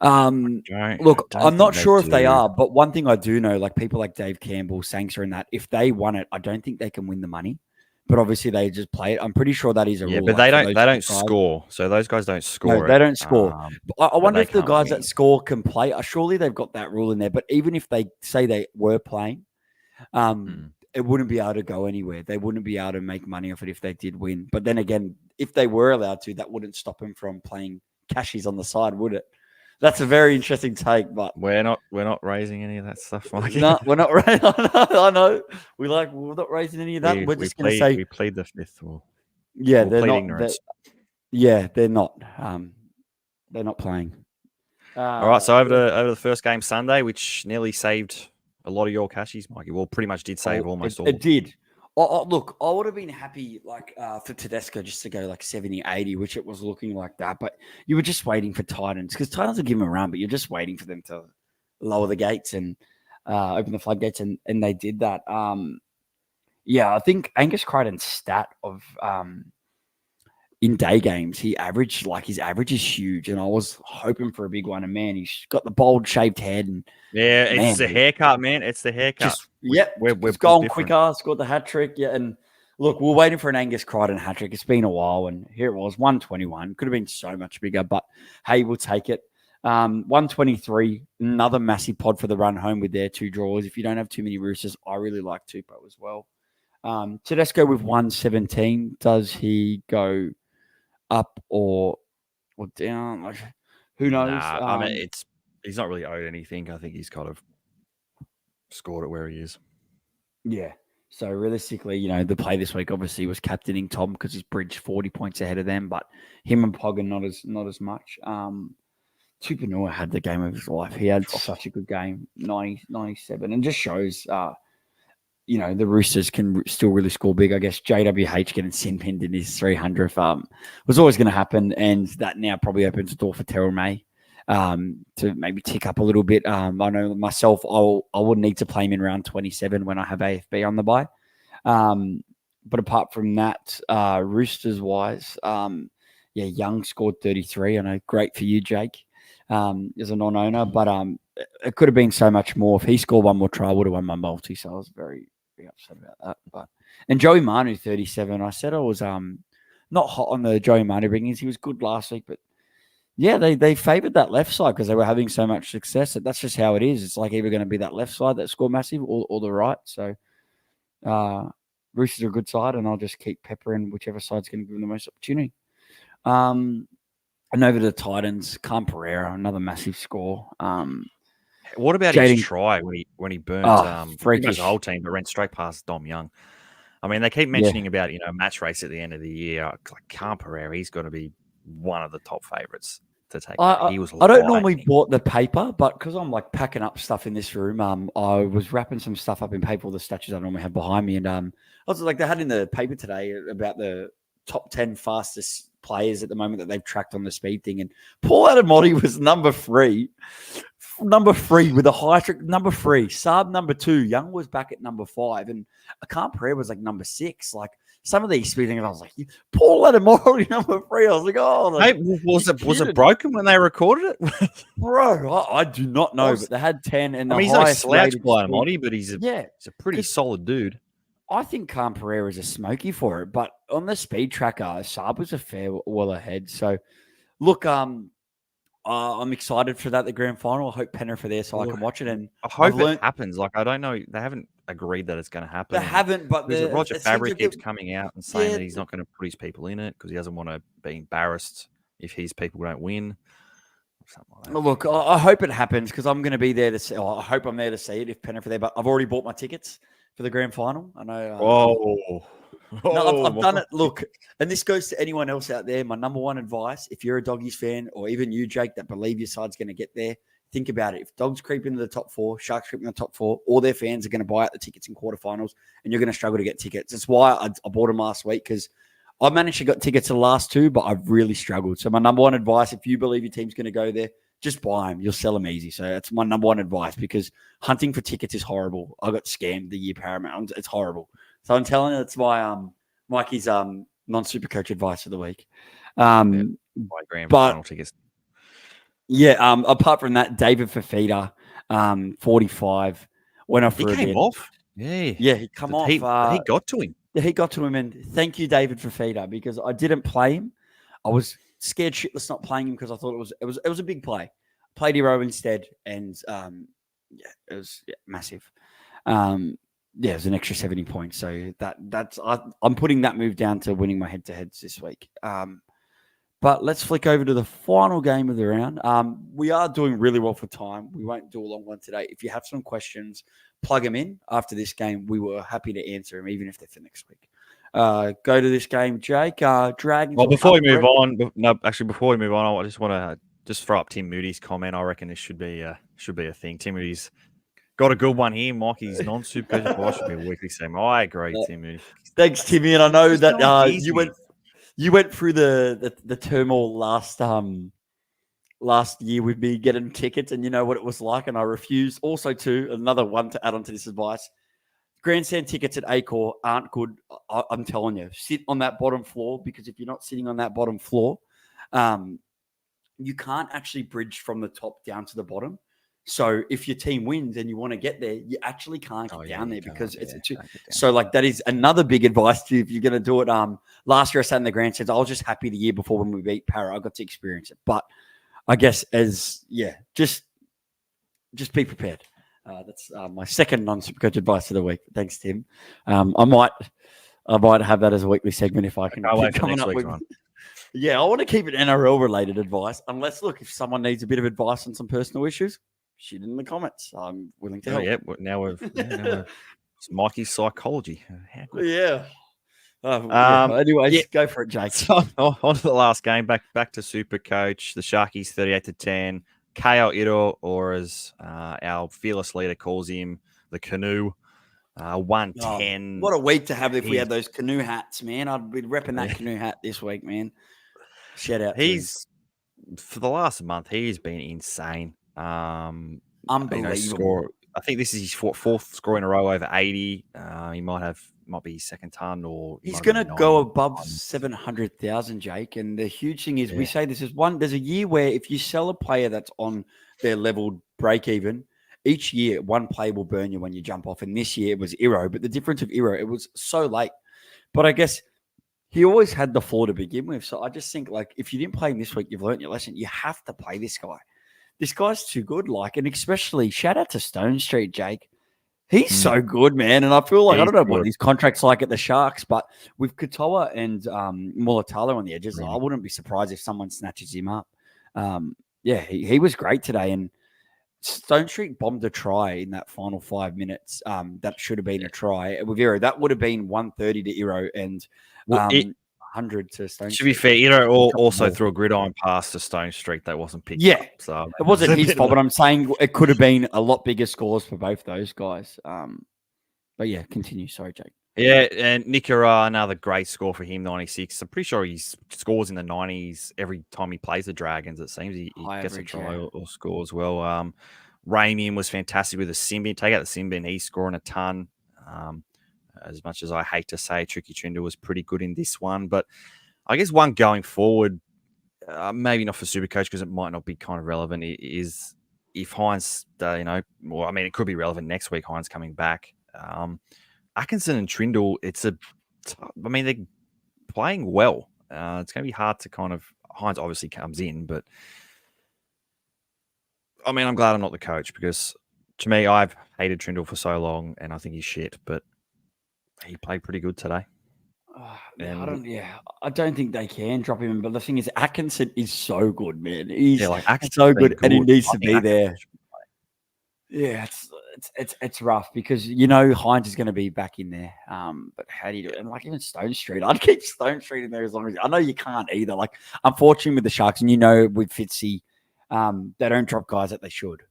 Speaker 1: Look, I'm not sure if they are, but one thing I do know, like people like Dave Campbell, Sankster and that, if they won it, I don't think they can win the money. But obviously they just play it. I'm pretty sure that is a rule.
Speaker 2: Yeah, but they don't score. So those guys don't score.
Speaker 1: No, they don't score. I wonder if the guys that score can play. Surely they've got that rule in there. But even if they say they were playing, it wouldn't be able to go anywhere. They wouldn't be able to make money off it if they did win. But then again, if they were allowed to, that wouldn't stop them from playing cashies on the side, would it? That's a very interesting take, but
Speaker 2: we're not raising any of that stuff, Mikey.
Speaker 1: No, we're not raising. I know. We're not raising any of that. We're just going to say
Speaker 2: we plead the fifth.
Speaker 1: They're not. They're not. They're not playing.
Speaker 2: All right, so over the first game Sunday, which nearly saved a lot of your cashies, Mikey. Well, pretty much did save almost all.
Speaker 1: It did. Look, I would have been happy for Tedesco just to go like 70, 80, which it was looking like that. But you were just waiting for Titans because Titans will give them a run, but you're just waiting for them to lower the gates and open the floodgates, and they did that. I think Angus Crichton's stat of in day games, his average is huge, and I was hoping for a big one. And man, he's got the bold shaved head, and
Speaker 2: it's the haircut, man. It's the haircut.
Speaker 1: We're going quicker, scored the hat trick. Yeah, and look, we're waiting for an Angus Crichton hat trick. It's been a while, and here it was, 121. Could have been so much bigger, but hey, we'll take it. 123, another massive pod for the run home with their 2 draws. If you don't have too many Roosters, I really like Tupou as well. Tedesco with 117. Does he go up or down? Like, who knows?
Speaker 2: Nah, I mean, he's not really owed anything. I think he's kind of scored it where he is.
Speaker 1: Yeah. So realistically, the play this week obviously was captaining Tom because he's bridged 40 points ahead of them, but him and Poggen not as much. Tupanua had the game of his life. He had such a good game, 90, 97, and just shows the Roosters can still really score big. I guess JWH getting sin pinned in his 300th was always going to happen, and that now probably opens the door for Terrell May to maybe tick up a little bit. I know myself, I would need to play him in round 27 when I have AFB on the bye. But apart from that, Roosters-wise, Young scored 33. I know, great for you, Jake, as a non-owner, but it could have been so much more. If he scored one more try, I would have won my multi, so I was very upset about that. And Joey Manu 37. I said I was not hot on the Joey Manu bringings. He was good last week, but yeah, they favoured that left side because they were having so much success. That's just how it is. It's like either going to be that left side that scored massive or the right. So Roosters are a good side, and I'll just keep peppering whichever side's going to give them the most opportunity. And over to the Titans, Cam Pereira, another massive score.
Speaker 2: What about his try when he burned pretty much the whole team, but ran straight past Dom Young? I mean, they keep mentioning about match race at the end of the year. Like Cam Pereira, he's going to be one of the top favourites to take.
Speaker 1: I don't normally bought the paper, but because I'm like packing up stuff in this room, I was wrapping some stuff up in paper, all the statues I normally have behind me, and I was like, they had in the paper today about the top 10 fastest players at the moment that they've tracked on the speed thing, and Paul Adamotti was number 3 with a high trick, number 3, Saab number 2, Young was back at number 5, and Cam Pereira was like number 6. Like some of these speed things, I was like, Paul Adamotti number 3. I was like,
Speaker 2: like, was it broken when they recorded it?
Speaker 1: Bro, I do not know, but they had 10, and
Speaker 2: he's no slouch by Adamotti, but he's a pretty solid dude.
Speaker 1: I think Cam Pereira is a smoky for it, but on the speed tracker, Saab was a fair well ahead. So, look, I'm excited for that, the grand final. I hope Penrith are there so I can watch it. And
Speaker 2: I hope it happens. Like, I don't know. They haven't agreed that it's going to happen.
Speaker 1: They haven't, but
Speaker 2: Roger Fabry keeps coming out and saying that he's not going to put his people in it because he doesn't want to be embarrassed if his people don't win. Something like that.
Speaker 1: Look, I hope it happens because I'm going to be there to see. I hope I'm there to see it if Penrith are there. But I've already bought my tickets for the grand final. I know. I've done it. Look, and this goes to anyone else out there. My number one advice, if you're a Doggies fan or even you, Jake, that believe your side's going to get there, think about it. If Dogs creep into the top 4, Sharks creep into the top 4, all their fans are going to buy out the tickets in quarterfinals, and you're going to struggle to get tickets. That's why I bought them last week because I managed to get tickets to the last 2, but I've really struggled. So my number one advice, if you believe your team's going to go there, just buy them. You'll sell them easy. So that's my number one advice because hunting for tickets is horrible. I got scammed the year Paramount. It's horrible. So I'm telling you, that's my Mikey's non-SuperCoach advice for the week.
Speaker 2: My grand final tickets.
Speaker 1: Yeah. Apart from that, David Fafita, 45, went off.
Speaker 2: He came off. Yeah.
Speaker 1: He come off.
Speaker 2: He got to him.
Speaker 1: Yeah, he got to him, and thank you, David Fafita, because I didn't play him. I was scared shitless not playing him because I thought it was a big play. Played Hero instead, and it was massive. It was an extra 70 points. So I'm putting that move down to winning my head-to-heads this week. But let's flick over to the final game of the round. We are doing really well for time. We won't do a long one today. If you have some questions, plug them in after this game. We were happy to answer them, even if they're for next week. Go to this game, Jake. Dragons.
Speaker 2: Well, before we move on, I just want to throw up Tim Moody's comment. I reckon this should be a thing. Tim Moody's Got a good one here, Mikey's non-super coach advice should be a weekly segment. I agree, Timmy.
Speaker 1: Thanks, Timmy. And I know
Speaker 2: Just
Speaker 1: that
Speaker 2: no one hears
Speaker 1: you
Speaker 2: me.
Speaker 1: went through the turmoil last year with me getting tickets, and you know what it was like. And I refused. Also, too, another one to add on to this advice: grandstand tickets at Acor aren't good. I'm telling you, sit on that bottom floor, because if you're not sitting on that bottom floor, you can't actually bridge from the top down to the bottom. So if your team wins and you want to get there, you actually can't get down there because it's too. So like that is another big advice to you if you're going to do it. Last year I sat in the grandstands. I was just happy the year before when we beat Para. I got to experience it, but I guess just be prepared. That's my second non-Supercoach advice of the week. Thanks, Tim. I might have that as a weekly segment if I can keep coming up with. Yeah, I want to keep it NRL related advice. Unless, look, if someone needs a bit of advice on some personal issues, shoot it in the comments. I'm willing to help.
Speaker 2: Yeah, now it's Mikey's psychology.
Speaker 1: Yeah.
Speaker 2: Anyways,
Speaker 1: go for it, Jake.
Speaker 2: So, on to the last game. Back to SuperCoach. The Sharkies 38-10. KO Iro, or as our fearless leader calls him, the Canoe. 110.
Speaker 1: What a week to have if we had those canoe hats, man. I'd be repping that canoe hat this week, man. Shout out to him.
Speaker 2: For the last month, he's been insane.
Speaker 1: Unbelievable.
Speaker 2: I think this is his fourth score in a row over 80. He might be his second ton, or
Speaker 1: he's going to go above 700,000, Jake. And the huge thing is, we say this is there's a year where if you sell a player that's on their level break even, each year one player will burn you when you jump off. And this year it was Iro, but the difference of Iro, it was so late. But I guess he always had the floor to begin with. So I just think, like, if you didn't play him this week, you've learned your lesson. You have to play this guy. This guy's too good. And especially shout out to Stone Street, Jake. He's so good, man. And I feel like, I don't know what his contract's like at the Sharks, but with Katoa and Mulatalo on the edges, I wouldn't be surprised if someone snatches him up. He was great today. And Stone Street bombed a try in that final 5 minutes. That should have been a try with Iro. That would have been 130 to Iro and 100 to Stone Street.
Speaker 2: To be fair, Iro also threw a gridiron pass to Stone Street that wasn't picked up. So
Speaker 1: it wasn't his fault, but I'm saying it could have been a lot bigger scores for both those guys. But yeah, continue. Sorry, Jake.
Speaker 2: Yeah, and Nikora, another great score for him, 96. I'm pretty sure he scores in the 90s every time he plays the Dragons. It seems he gets a try or score as well. Ramian was fantastic with the Simbin. Take out the Simbin, he's scoring a ton. As much as I hate to say, Tricky Trindle was pretty good in this one. But I guess one going forward, maybe not for Supercoach because it might not be kind of relevant, is if Hines, it could be relevant next week, Hines coming back. Atkinson and Trindle, they're playing well. It's going to be hard to Hines obviously comes in, but I'm glad I'm not the coach because to me, I've hated Trindle for so long and I think he's shit, but he played pretty good today.
Speaker 1: I don't think they can drop him in, but the thing is, Atkinson is so good, man. He's
Speaker 2: so
Speaker 1: good, and he needs to be there. Yeah, it's rough because Hines is going to be back in there. But how do you do it? And even Stone Street, I'd keep Stone Street in there as long as I know you can't either. Unfortunately with the Sharks, and with Fitzy, they don't drop guys that they should.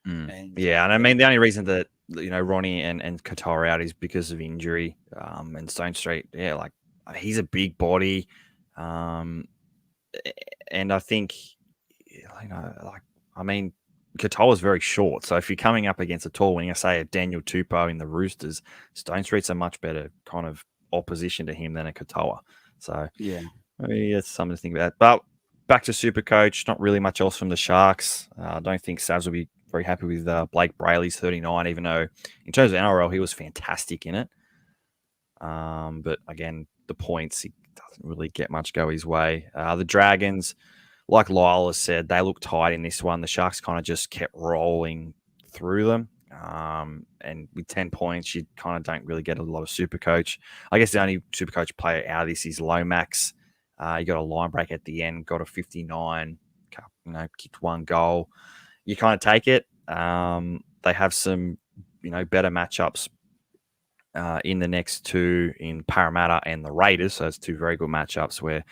Speaker 2: And the only reason that Ronnie and Qatar are out is because of injury. And Stone Street, he's a big body, and I think Qatar is very short. So if you're coming up against a tall winger, say a Daniel Tupou in the Roosters, Stone Street's a much better kind of opposition to him than a Katoa. So it's something to think about. But back to Supercoach, not really much else from the Sharks. I don't think Savs will be very happy with Blake Brayley's 39, even though in terms of NRL, he was fantastic in it. But again, the points, he doesn't really get much go his way. The Dragons, like Lyle has said, they look tight in this one. The Sharks kind of just kept rolling through them. And with 10 points, you kind of don't really get a lot of Supercoach. I guess the only Supercoach player out of this is Lomax. He got a line break at the end, got a 59, kicked one goal. You kind of take it. They have some, better matchups in the next two in Parramatta and the Raiders. So it's two very good matchups where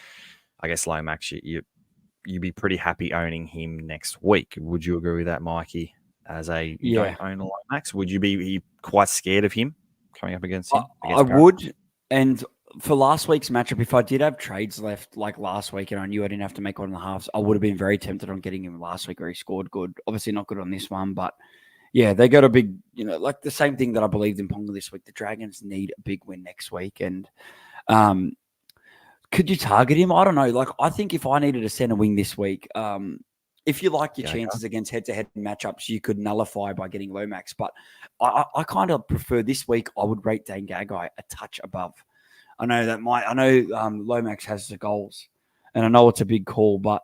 Speaker 2: I guess Lomax, you'd be pretty happy owning him next week. Would you agree with that, Mikey? as you
Speaker 1: Yeah.
Speaker 2: don't own a Lomax. Would you be quite scared of him coming up against him?
Speaker 1: I would. And for last week's matchup, if I did have trades left like last week and I knew I didn't have to make one and a halves, I would have been very tempted on getting him last week where he scored good. Obviously not good on this one, but yeah, they got a big, like the same thing that I believed in Ponga this week. The Dragons need a big win next week. And could you target him? I don't know. Like, I think if I needed a center wing this week, if you like your chances against head-to-head matchups, you could nullify by getting Lomax. But I kind of prefer this week. I would rate Dane Gagai a touch above. I know Lomax has the goals, and I know it's a big call, but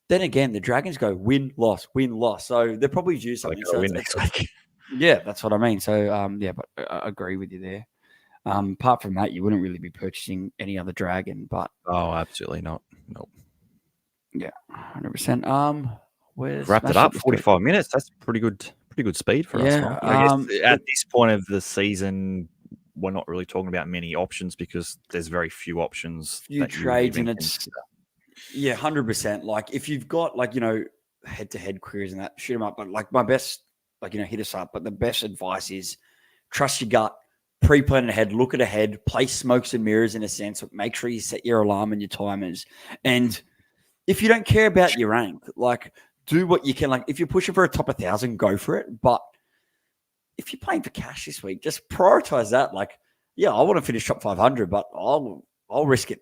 Speaker 1: then again, the Dragons go win, loss, win, loss. So they're probably due something. So
Speaker 2: win next week.
Speaker 1: Yeah, that's what I mean. So, but I agree with you there. Apart from that, you wouldn't really be purchasing any other Dragon, but...
Speaker 2: Oh, absolutely not. Nope.
Speaker 1: Yeah, 100%.
Speaker 2: Wrapped it up, 45 minutes. That's pretty good speed for us. Right? I guess at this point of the season, we're not really talking about many options because there's very few options.
Speaker 1: Few trades, and it's... Yeah, 100%. Like, if you've got, head-to-head queries and that, shoot them up. But, my best, hit us up. But the best advice is trust your gut, pre-plan ahead, look at ahead, play smokes and mirrors in a sense. Make sure you set your alarm and your timers. And if you don't care about your rank, do what you can. Like, if you're pushing for a top 1,000, go for it. But if you're playing for cash this week, just prioritize that. I want to finish top 500, but I'll risk it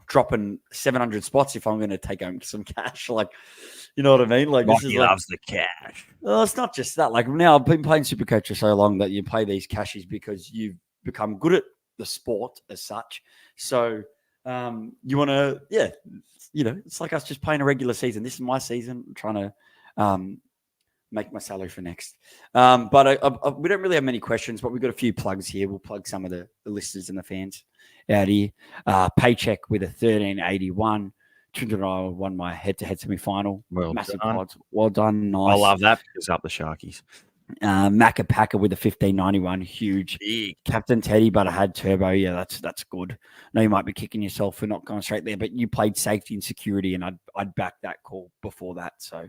Speaker 1: dropping 700 spots if I'm going to take home some cash. You know what I mean?
Speaker 2: He loves the cash.
Speaker 1: Well, it's not just that. Now I've been playing SuperCoach for so long that you play these cashes because you've become good at the sport as such. So you want to, it's like us just playing a regular season. This is my season. I'm trying to make my salary for next. But we don't really have many questions, but we've got a few plugs here. We'll plug some of the listeners and the fans out here. Paycheck with a 1381. Trinidad and I won my head-to-head semi-final. Massive pods. Well done. Nice.
Speaker 2: I love that because up the Sharkies.
Speaker 1: Macca Packer with a 1591. Huge.
Speaker 2: Big.
Speaker 1: Captain Teddy, but I had turbo. Yeah, that's good. I know you might be kicking yourself for not going straight there, but you played safety and security, and I'd back that call before that. So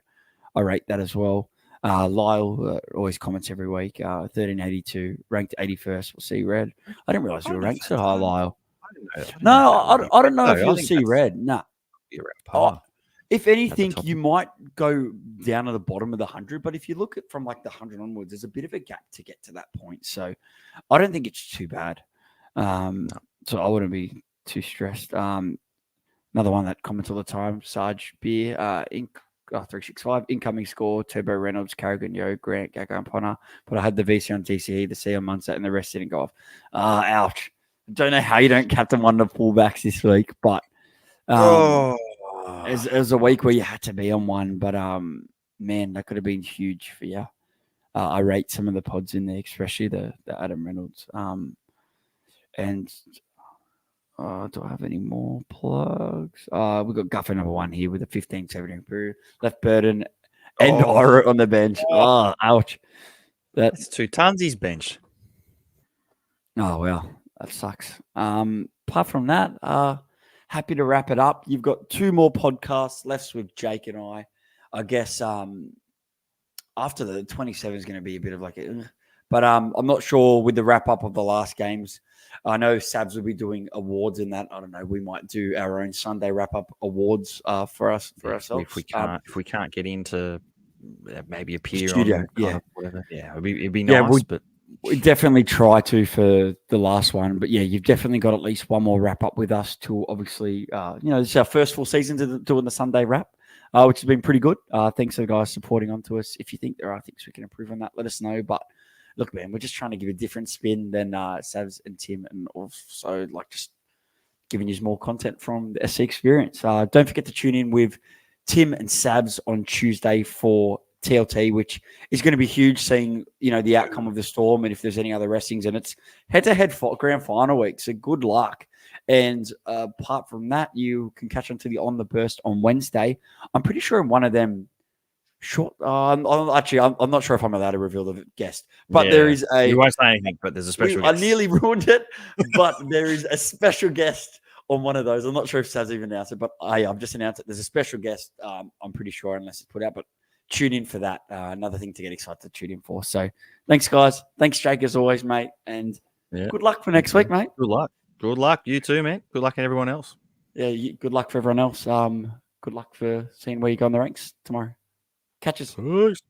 Speaker 1: I rate that as well. Lyle always comments every week. 1382, ranked 81st. We'll see red. I didn't realize you were ranked so high, Lyle. I don't know if you'll see red. Nah. If anything, you might go down to the bottom of the 100. But if you look at from the 100 onwards, there's a bit of a gap to get to that point. So I don't think it's too bad. So I wouldn't be too stressed. Another one that comments all the time, Sarge Beer, 365, incoming score, Turbo Reynolds, Carrigan, Yo, Grant, Gago, and Ponner. But I had the VC on DCE, the C on Munster, and the rest didn't go off. Ouch. Don't know how you don't captain one of the fullbacks this week, but it was a week where you had to be on one. But, man, that could have been huge for you. I rate some of the pods in there, especially the Adam Reynolds. And do I have any more plugs? We've got Guffer number 1 here with a 15-17 left Burden and Ira on the bench. Oh, ouch.
Speaker 2: That's 2 tons he's benched.
Speaker 1: Oh, well, that sucks. Apart from that, happy to wrap it up. You've got 2 more podcasts left with Jake and I. I guess after the 27 is going to be a bit of but I'm not sure with the wrap up of the last games. I know Sabs will be doing awards in that. I don't know. We might do our own Sunday wrap up awards for ourselves.
Speaker 2: If we can't get into maybe appear
Speaker 1: studio,
Speaker 2: on whatever. Yeah, it'd be nice. But
Speaker 1: we definitely try to for the last one. But yeah, you've definitely got at least one more wrap up with us to obviously, this is our first full season to doing the Sunday wrap, which has been pretty good. Thanks to the guys supporting onto us. If you think there are things we can improve on that, let us know. But look, man, we're just trying to give a different spin than Savs and Tim, and also just giving you more content from the SC experience. Don't forget to tune in with Tim and Savs on Tuesday for TLT, which is going to be huge, seeing the outcome of the Storm and if there's any other restings. And it's head-to-head grand final week, so good luck. And apart from that, you can catch on to the On the Burst on Wednesday. I'm pretty sure in one of them. I'm not sure if I'm allowed to reveal the guest, but there is a.
Speaker 2: You won't say anything, but there's a special guest.
Speaker 1: I nearly ruined it, but there is a special guest on one of those. I'm not sure if Saz even announced it, but I've just announced it. There's a special guest. I'm pretty sure, unless it's put out, but tune in for that. Another thing to get excited to tune in for. So thanks, guys. Thanks, Jake, as always, mate. And good luck for next week, mate.
Speaker 2: Good luck. Good luck. You too, man. Good luck to everyone else.
Speaker 1: Yeah, good luck for everyone else. Good luck for seeing where you go in the ranks tomorrow. Catch us.
Speaker 2: Peace.